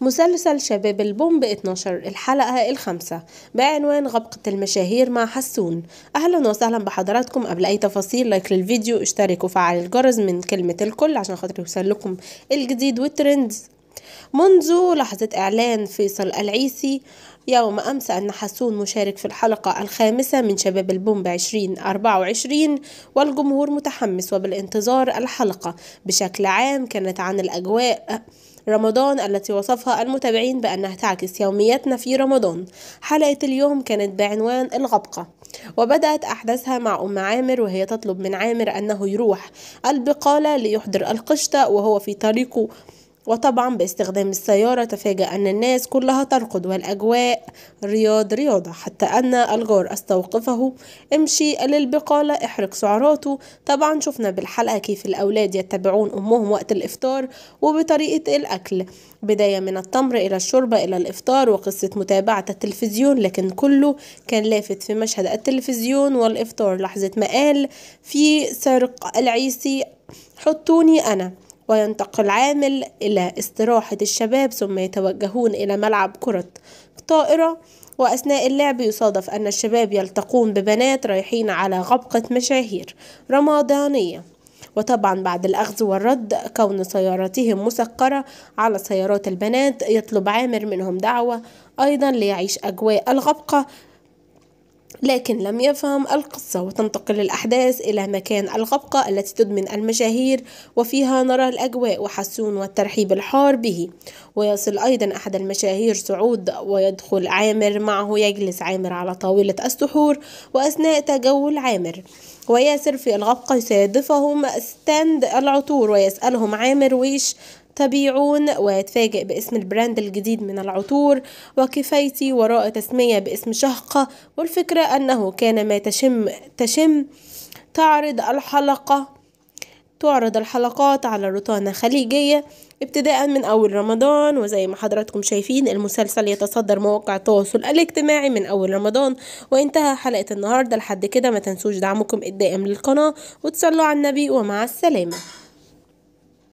مسلسل شباب البومب 12 الحلقة الخامسة بعنوان غبقة المشاهير مع حسون. أهلا وسهلا بحضراتكم. قبل أي تفاصيل لايك للفيديو، اشتركوا وفعل الجرس من كلمة الكل عشان خاطر يوصل لكم الجديد والترندز. منذ لحظة إعلان فيصل العيسي يوم أمس أن حسون مشارك في الحلقة الخامسة من شباب البومب 2024 والجمهور متحمس وبالانتظار الحلقة. بشكل عام كانت عن الأجواء رمضان التي وصفها المتابعين بأنها تعكس يومياتنا في رمضان. حلقة اليوم كانت بعنوان الغبقة، وبدأت أحداثها مع أم عامر وهي تطلب من عامر أنه يروح البقالة ليحضر القشطة وهو في طريقه، وطبعا باستخدام السيارة تفاجأ أن الناس كلها تركض والأجواء رياضة، حتى أن الجار استوقفه: امشي للبقالة احرق سعراته. طبعا شفنا بالحلقة كيف الأولاد يتبعون أمهم وقت الإفطار وبطريقة الأكل، بداية من التمر إلى الشوربة إلى الإفطار وقصة متابعة التلفزيون، لكن كله كان لافت في مشهد التلفزيون والإفطار لحظة ما قال في سرق العيسي حطوني أنا، وينتقل عامل إلى استراحة الشباب ثم يتوجهون إلى ملعب كرة طائرة، وأثناء اللعب يصادف أن الشباب يلتقون ببنات رايحين على غبقة مشاهير رمضانية. وطبعا بعد الأخذ والرد كون سيارتهم مسكرة على سيارات البنات يطلب عامر منهم دعوة أيضا ليعيش أجواء الغبقة، لكن لم يفهم القصة. وتنتقل الأحداث إلى مكان الغبقة التي تدمن المشاهير، وفيها نرى الأجواء وحسون والترحيب الحار به. ويصل أيضا أحد المشاهير صعود ويدخل عامر معه، يجلس عامر على طاولة السحور، وأثناء تجول عامر وياسر في الغبقة يصادفهم ستاند العطور ويسألهم عامر ويش تبيعون، ويتفاجئ باسم البراند الجديد من العطور وكفايتي وراء تسمية باسم شهقة. والفكرة أنه كان ما تشم تعرض الحلقات على روتانا خليجية ابتداء من أول رمضان. وزي ما حضراتكم شايفين المسلسل يتصدر مواقع التواصل الاجتماعي من أول رمضان. وانتهى حلقة النهاردة لحد كده. ما تنسوش دعمكم الدائم للقناة وتصلوا على النبي، ومع السلامة.